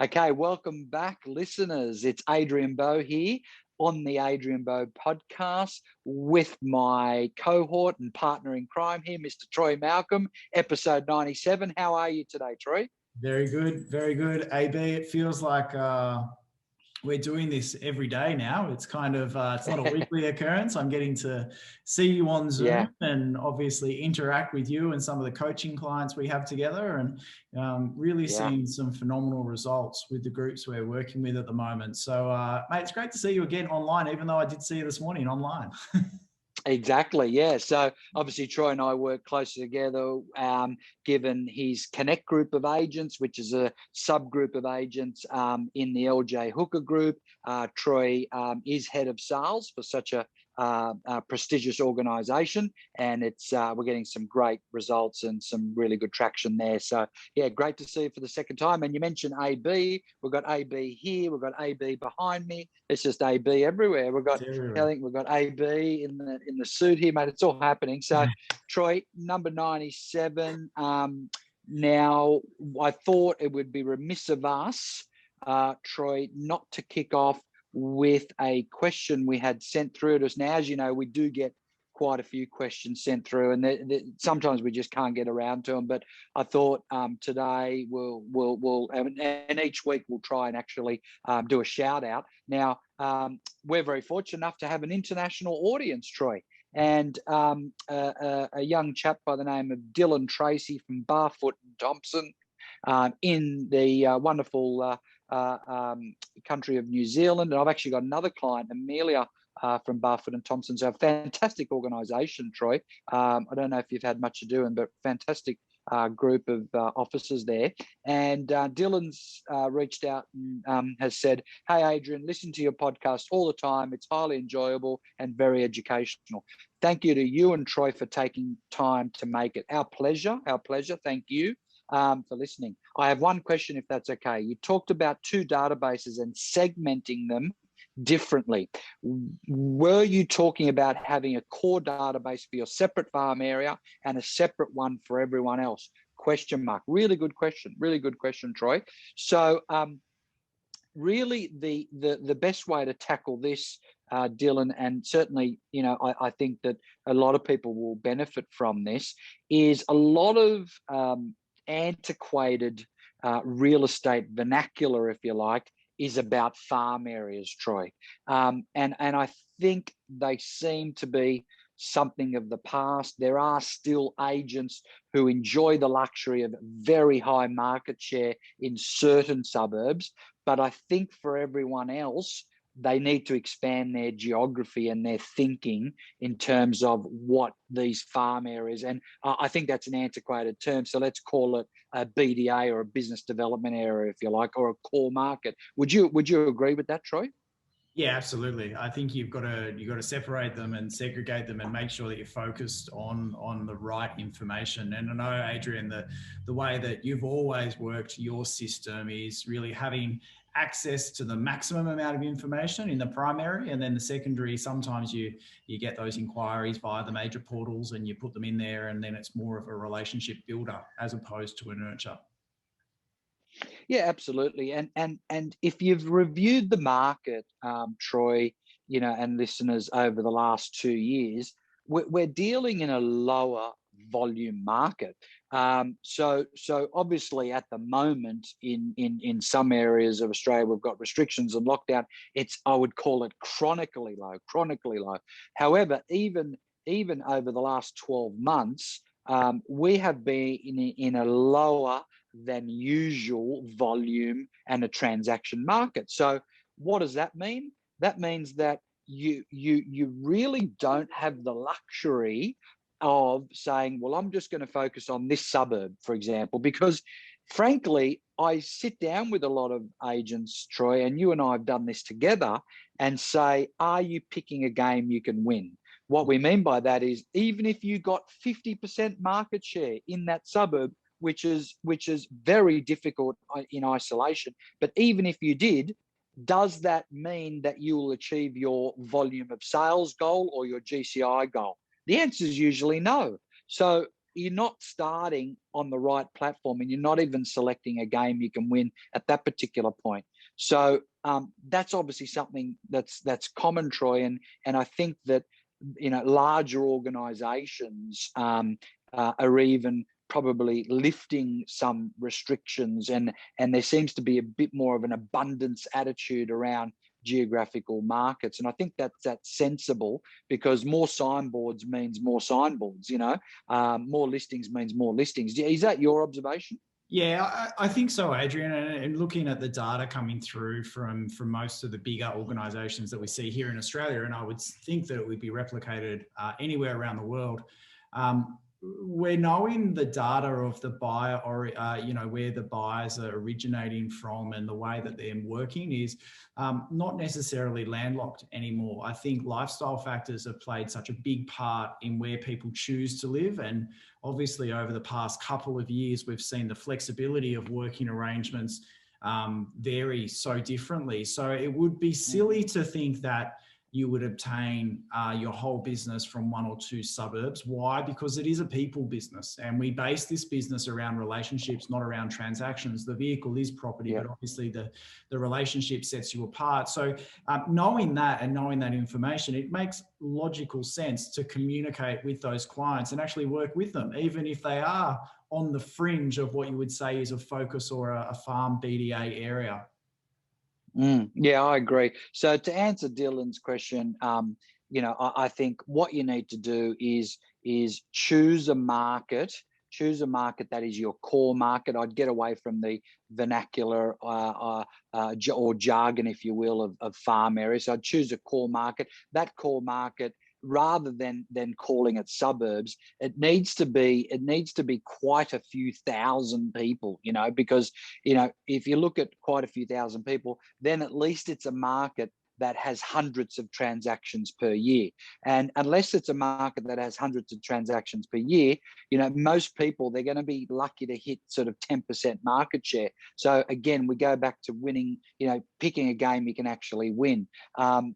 Okay, welcome back, listeners. It's Adrian Bowe here on the Adrian Bowe podcast with my cohort and partner in crime here, Mr. Troy Malcolm, episode 97. How are you today, Troy? Very good, very good. AB, it feels like we're doing this every day now. It's kind of, it's not a weekly occurrence. I'm getting to see you on Yeah, Zoom and obviously interact with you and some of the coaching clients we have together, and really yeah. seeing some phenomenal results with the groups we're working with at the moment. So, mate, it's great to see you again online, even though I did see you this morning online. Exactly, yeah. So obviously, Troy and I work closely together, given his Connect group of agents, which is a subgroup of agents in the LJ Hooker group. Troy is head of sales for such a prestigious organisation, and it's we're getting some great results and some really good traction there. So yeah, great to see you for the second time. And you mentioned AB. We've got AB here. We've got AB behind me. It's just AB everywhere. It's I everywhere. think we've got AB in the suit here, mate. It's all happening. So, Troy, number 97. Now, I thought it would be remiss of us, Troy, not to kick off with a question we had sent through to us. Now, as you know, we do get quite a few questions sent through, and sometimes we just can't get around to them. But I thought today we'll and each week we'll try and actually do a shout out. Now, we're very fortunate enough to have an international audience, Troy. And a young chap by the name of Dylan Tracy from Barfoot and Thompson in the wonderful country of New Zealand. And I've actually got another client, Amelia, from Barfoot and Thompson. So a fantastic organisation, Troy. I don't know if you've had much to do, but fantastic group of officers there. And Dylan's reached out and has said, "Hey, Adrian, listen to your podcast all the time. It's highly enjoyable and very educational. Thank you to you and Troy for taking time to make it our pleasure. Our pleasure. Thank you." For listening. I have one question, if that's okay. You talked about two databases and segmenting them differently. Were you talking about having a core database for your separate farm area and a separate one for everyone else? Question mark. Really good question. Really good question, Troy. So really the best way to tackle this, Dylan, and certainly, you know, I think that a lot of people will benefit from this, is a lot of antiquated real estate vernacular, if you like, is about farm areas, Troy. And I think they seem to be something of the past. There are still agents who enjoy the luxury of very high market share in certain suburbs, but I think for everyone else, they need to expand their geography and their thinking in terms of what these farm areas, and I think that's an antiquated term, so let's call it a BDA or a business development area, if you like, or a core market. Would you agree with that, Troy? Yeah, absolutely. I think you've got to separate them and segregate them and make sure that you're focused on the right information. And I know, Adrian, the way that you've always worked your system is really having access to the maximum amount of information in the primary, and then the secondary, sometimes you get those inquiries via the major portals and you put them in there, and then it's more of a relationship builder as opposed to a nurture. Yeah, absolutely. And if you've reviewed the market, Troy, you know, and listeners, over the last 2 years, we're dealing in a lower volume market. So obviously at the moment in some areas of Australia, we've got restrictions and lockdown. It's, I would call it, chronically low, chronically low. However, even over the last 12 months, we have been in a lower than usual volume and a transaction market. So what does that mean? That means that you really don't have the luxury of saying, well, I'm just going to focus on this suburb, for example, because frankly, I sit down with a lot of agents, Troy, and you and I have done this together, and say, are you picking a game you can win? What we mean by that is, even if you got 50% market share in that suburb, which is very difficult in isolation, but even if you did, does that mean that you will achieve your volume of sales goal or your GCI goal? The answer is usually no. So you're not starting on the right platform, and you're not even selecting a game you can win at that particular point. So that's obviously something that's common, Troy, and I think that larger organisations are even probably lifting some restrictions, and there seems to be a bit more of an abundance attitude around geographical markets, and I think that's sensible, because more signboards means more signboards. More listings means more listings. Is that your observation? Yeah, I think so, Adrian. And looking at the data coming through from most of the bigger organisations that we see here in Australia, and I would think that it would be replicated anywhere around the world. We're knowing the data of the buyer, or where the buyers are originating from, and the way that they're working is not necessarily landlocked anymore. I think lifestyle factors have played such a big part in where people choose to live, and obviously over the past couple of years, we've seen the flexibility of working arrangements vary so differently. So it would be silly to think that you would obtain your whole business from one or two suburbs. Why? Because it is a people business, and we base this business around relationships, not around transactions. The vehicle is property, but obviously the relationship sets you apart. So knowing that and knowing that information, it makes logical sense to communicate with those clients and actually work with them, even if they are on the fringe of what you would say is a focus or a farm BDA area. Yeah, I agree. So to answer Dylan's question, I think what you need to do is choose a market that is your core market. I'd get away from the vernacular or jargon, if you will, of farm areas. So I'd choose a core market. That core market, rather than calling it suburbs, it needs to be quite a few thousand people, because if you look at quite a few thousand people, then at least it's a market that has hundreds of transactions per year. And unless it's a market that has hundreds of transactions per year, most people, they're going to be lucky to hit sort of 10% market share. So again, we go back to winning, picking a game you can actually win.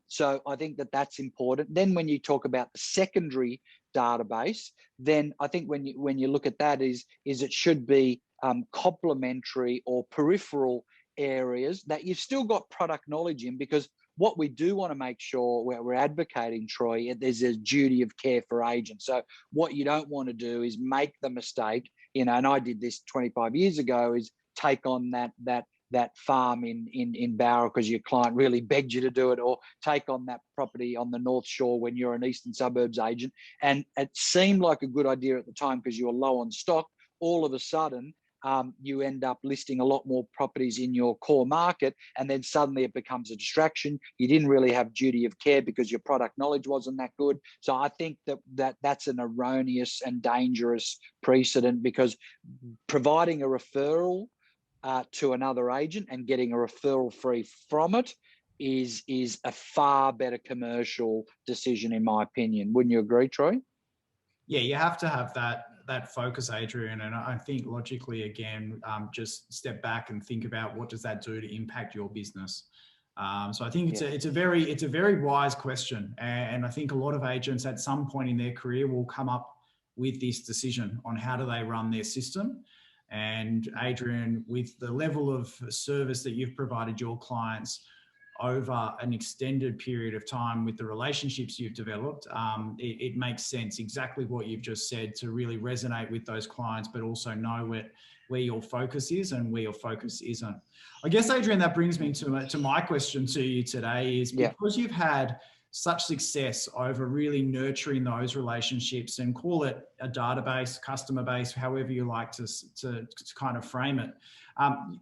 So I think that's important. Then when you talk about the secondary database, then I think when you look at that is it should be complementary or peripheral areas that you've still got product knowledge in, because what we do want to make sure we're advocating, Troy, there's a duty of care for agents. So what you don't want to do is make the mistake, and I did this 25 years ago, is take on that farm in Bowra because your client really begged you to do it, or take on that property on the North Shore when you're an Eastern Suburbs agent. And it seemed like a good idea at the time because you were low on stock. All of a sudden, you end up listing a lot more properties in your core market, and then suddenly it becomes a distraction. You didn't really have duty of care because your product knowledge wasn't that good. So I think that's an erroneous and dangerous precedent, because providing a referral to another agent and getting a referral free from it is a far better commercial decision, in my opinion. Wouldn't you agree, Troy? Yeah, you have to have that focus, Adrian. And I think logically, again, just step back and think about what does that do to impact your business. So I think it's a very wise question. And I think a lot of agents at some point in their career will come up with this decision on how do they run their system. And Adrian, with the level of service that you've provided your clients over an extended period of time with the relationships you've developed, it makes sense, exactly what you've just said, to really resonate with those clients, but also know where your focus is and where your focus isn't. I guess, Adrian, that brings me to my question to you today is, because you've had such success over really nurturing those relationships, and call it a database, customer base, however you like to kind of frame it,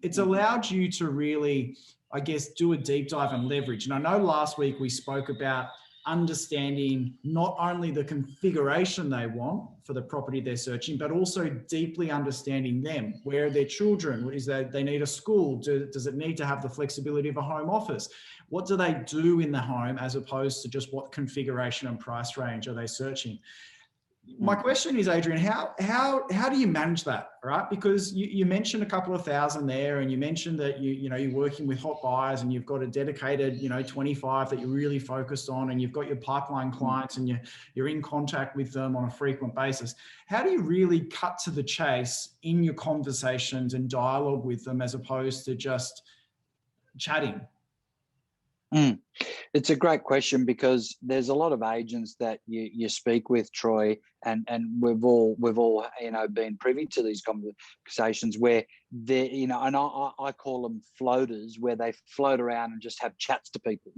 it's allowed you to really, I guess, do a deep dive and leverage. And I know last week we spoke about understanding not only the configuration they want for the property they're searching, but also deeply understanding them. Where are their children? Is that they need a school? Does it need to have the flexibility of a home office? What do they do in the home, as opposed to just what configuration and price range are they searching? My question is, Adrian, how do you manage that, right? Because you mentioned a couple of thousand there, and you mentioned that you're working with hot buyers, and you've got a dedicated 25 that you're really focused on, and you've got your pipeline clients, and you're in contact with them on a frequent basis. How do you really cut to the chase in your conversations and dialogue with them, as opposed to just chatting? It's a great question, because there's a lot of agents that you speak with, Troy, and we've all been privy to these conversations where they and I call them floaters, where they float around and just have chats to people.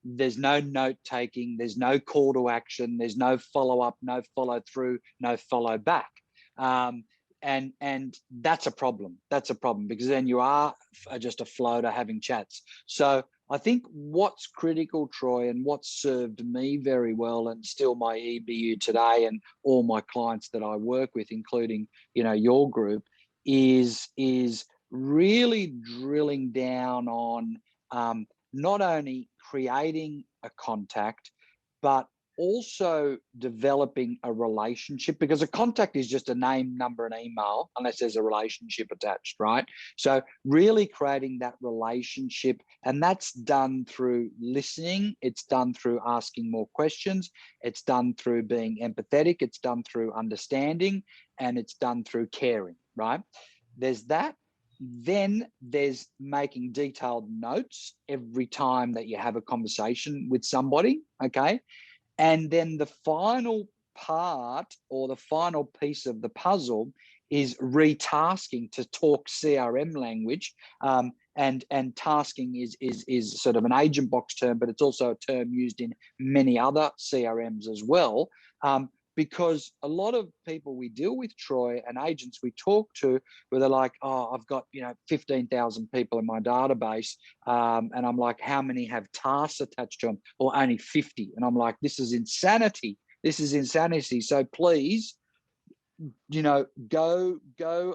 There's no note taking, there's no call to action, there's no follow up, no follow through, no follow back. And that's a problem. That's a problem, because then you are just a floater having chats. So I think what's critical, Troy, and what's served me very well, and still my EBU today, and all my clients that I work with, including your group, is really drilling down on not only creating a contact, but also developing a relationship, because a contact is just a name, number, and email, unless there's a relationship attached, right? So really creating that relationship, and that's done through listening, it's done through asking more questions, it's done through being empathetic, it's done through understanding, and it's done through caring, right? There's that. Then there's making detailed notes every time that you have a conversation with somebody, okay? And then the final part, or the final piece of the puzzle, is retasking, to talk CRM language. And tasking is sort of an agent box term, but it's also a term used in many other CRMs as well. Because a lot of people we deal with, Troy, and agents we talk to, where they're like, oh, I've got 15,000 people in my database, and I'm like, how many have tasks attached to them? Or only 50. And I'm like, this is insanity. This is insanity. So please, go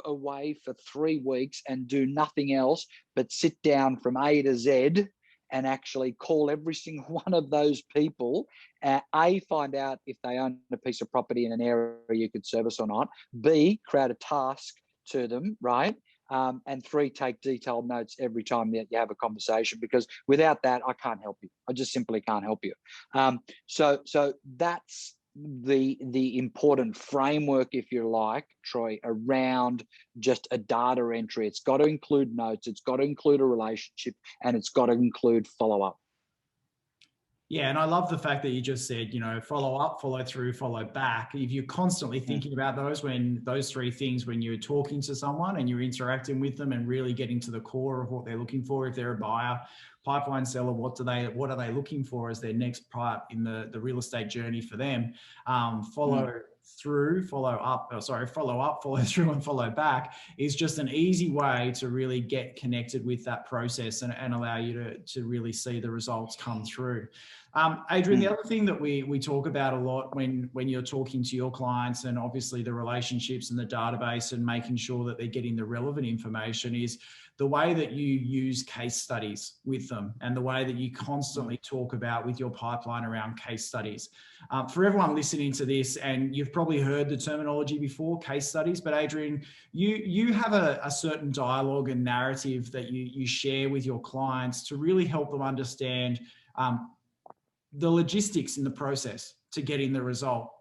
away for 3 weeks and do nothing else but sit down from A to Z and actually call every single one of those people. Find out if they own a piece of property in an area you could service or not. B, create a task to them, right? And 3, take detailed notes every time that you have a conversation, because without that, I can't help you. I just simply can't help you. So that's the important framework, if you like, Troy, around just a data entry. It's got to include notes, it's got to include a relationship, and it's got to include follow-up. Yeah, and I love the fact that you just said, follow up, follow through, follow back. If you're constantly thinking about those 3 things, when you're talking to someone and you're interacting with them and really getting to the core of what they're looking for, if they're a buyer, pipeline seller, what are they looking for as their next part in the real estate journey for them? Follow through, follow up, follow through, and follow back is just an easy way to really get connected with that process and allow you to really see the results come through. Adrian, the other thing that we talk about a lot when you're talking to your clients, and obviously the relationships and the database and making sure that they're getting the relevant information, is the way that you use case studies with them, and the way that you constantly talk about with your pipeline around case studies. For everyone listening to this, and you've probably heard the terminology before, case studies, but Adrian, you have a certain dialogue and narrative that you share with your clients to really help them understand the logistics in the process to getting the result.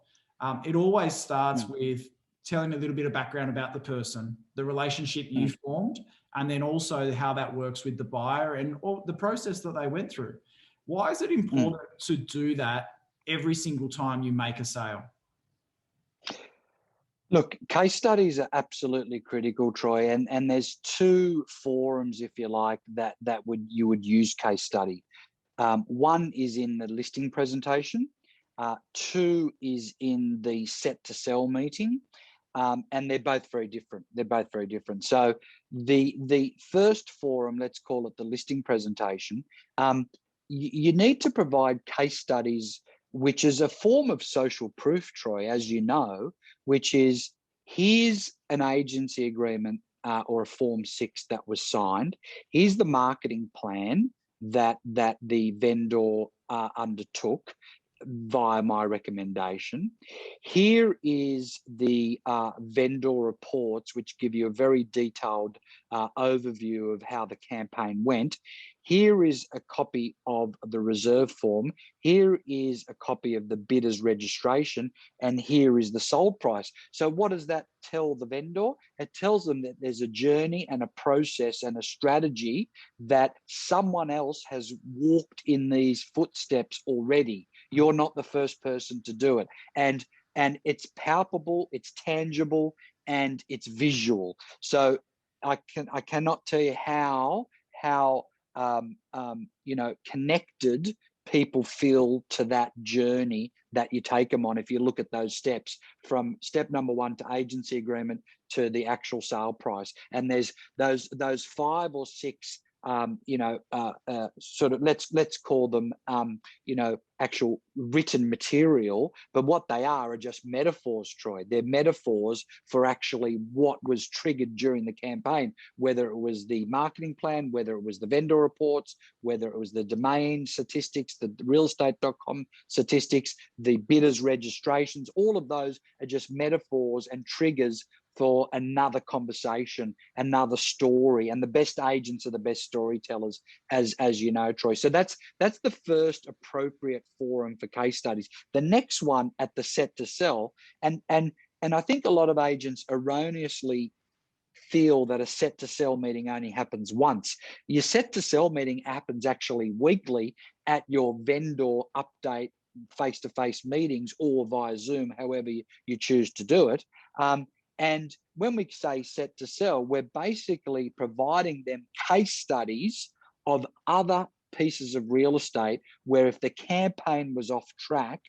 It always starts with telling a little bit of background about the person, the relationship you formed, and then also how that works with the buyer and all the process that they went through. Why is it important to do that every single time you make a sale? Look, case studies are absolutely critical, Troy, and there's 2 forums, if you like, that you would use case study. One is in the listing presentation. 2 is in the set to sell meeting. And they're both very different. So the first forum, let's call it the listing presentation, you need to provide case studies, which is a form of social proof, Troy, as you know, which is, here's an agency agreement or a Form 6 that was signed. Here's the marketing plan that the vendor undertook. via my recommendation. Here is the vendor reports, which give you a very detailed overview of how the campaign went. Here is a copy of the reserve form. Here is a copy of the bidder's registration, and here is the sold price. So what does that tell the vendor? It tells them that there's a journey and a process and a strategy that someone else has walked in these footsteps already. You're not the first person to do it. And it's palpable, it's tangible, and it's visual. So I cannot tell you how connected people feel to that journey that you take them on if you look at those steps, from step number 1 to agency agreement to the actual sale price. And there's those 5 or 6 sort of, let's call them actual written material, but what they are just metaphors, Troy. They're metaphors for actually what was triggered during the campaign, whether it was the marketing plan, whether it was the vendor reports, whether it was the domain statistics, the realestate.com statistics, the bidders registrations. All of those are just metaphors and triggers for another conversation, another story. And the best agents are the best storytellers, as you know, Troy. So that's the first appropriate forum for case studies. The next one at the set to sell, and I think a lot of agents erroneously feel that a set to sell meeting only happens once. Your set to sell meeting happens actually weekly at your vendor update face-to-face meetings or via Zoom, however you choose to do it. And when we say set to sell, we're basically providing them case studies of other pieces of real estate where if the campaign was off track,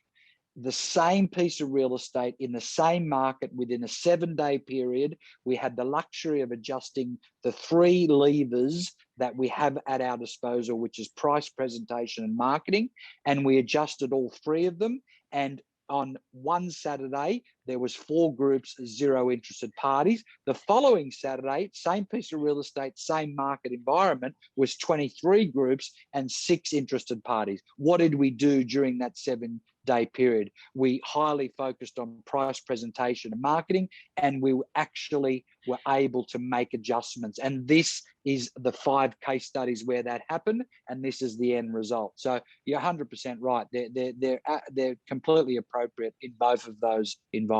the same piece of real estate in the same market within a 7-day period, we had the luxury of adjusting the 3 levers that we have at our disposal, which is price, presentation, and marketing. And we adjusted all 3 of them. And on one Saturday, there was 4 groups, 0 interested parties. The following Saturday, same piece of real estate, same market environment, was 23 groups and 6 interested parties. What did we do during that 7-day period? We highly focused on price, presentation, and marketing, and we actually were able to make adjustments. And this is the 5 case studies where that happened, and this is the end result. So you're 100% right. They're completely appropriate in both of those environments.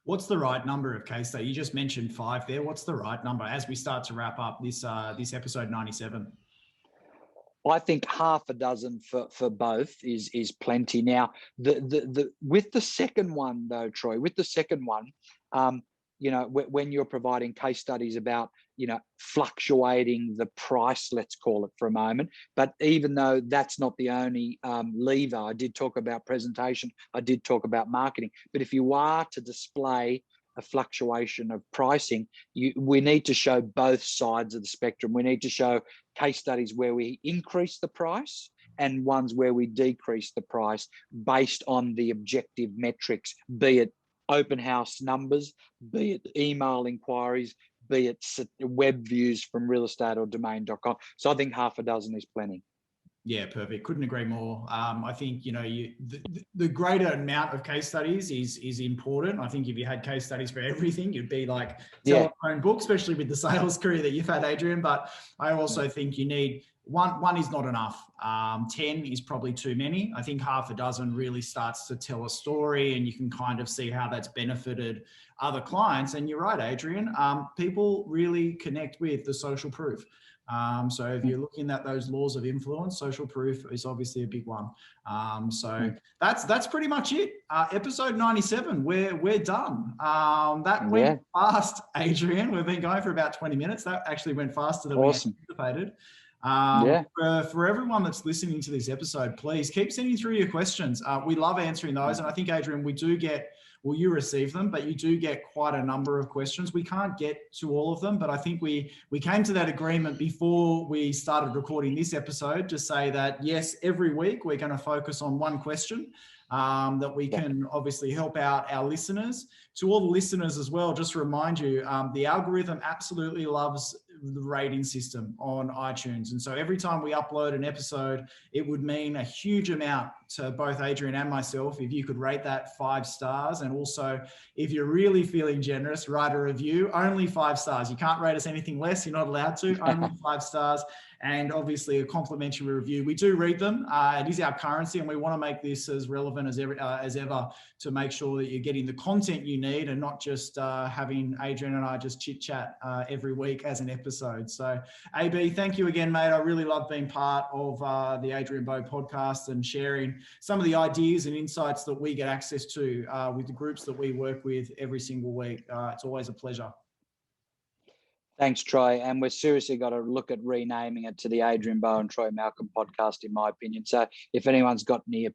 What's the right number of case studies? You just mentioned 5 there. What's the right number as we start to wrap up this episode 97? I think half a dozen for both is plenty. Now, with the second one though, Troy, with the second one, when you're providing case studies about, fluctuating the price, let's call it for a moment, but even though that's not the only lever, I did talk about presentation, I did talk about marketing, but if you are to display a fluctuation of pricing, we need to show both sides of the spectrum. We need to show case studies where we increase the price and ones where we decrease the price based on the objective metrics, be it open house numbers, be it email inquiries, be it web views from real estate or domain.com. So I think half a dozen is plenty. Yeah, perfect. Couldn't agree more. I think, the greater amount of case studies is important. I think if you had case studies for everything, you'd be like telephone book, especially with the sales career that you've had, Adrian. But I also think you need one is not enough. 10 is probably too many. I think half a dozen really starts to tell a story, and you can kind of see how that's benefited other clients. And you're right, Adrian. People really connect with the social proof. So if you're looking at those laws of influence, social proof is obviously a big one. So that's pretty much it. Episode 97, we're done. That went fast, Adrian. We've been going for about 20 minutes. That actually went faster than we anticipated. For everyone that's listening to this episode, please keep sending through your questions. We love answering those. And I think, Adrian, you receive them, but you do get quite a number of questions. We can't get to all of them, but I think we came to that agreement before we started recording this episode to say that, yes, every week we're going to focus on one question that we can obviously help out our listeners. To all the listeners as well, just to remind you, the algorithm absolutely loves the rating system on iTunes. And so every time we upload an episode, it would mean a huge amount to both Adrian and myself if you could rate that 5 stars. And also, if you're really feeling generous, write a review. Only 5 stars. You can't rate us anything less. You're not allowed to. Only 5 stars. And obviously a complimentary review. We do read them. It is our currency, and we want to make this as relevant as ever to make sure that you're getting the content you need and not just having Adrian and I just chit chat every week as an episode. So AB, thank you again, mate. I really love being part of the Adrian Bo podcast and sharing some of the ideas and insights that we get access to with the groups that we work with every single week. It's always a pleasure. Thanks, Troy. And we're seriously got to look at renaming it to the Adrian Bo and Troy Malcolm podcast, in my opinion. So if anyone's got any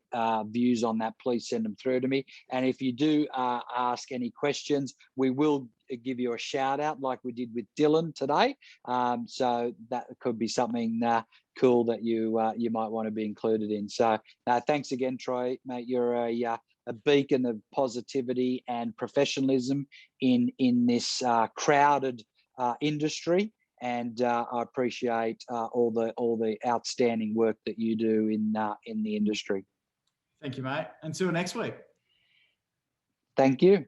views on that, please send them through to me. And if you do ask any questions, we will give you a shout out like we did with Dylan today. So that could be something cool that you might want to be included in. So thanks again, Troy, mate. You're a beacon of positivity and professionalism in this crowded industry, and I appreciate all the outstanding work that you do in the industry. Thank you, mate. Until next week. Thank you.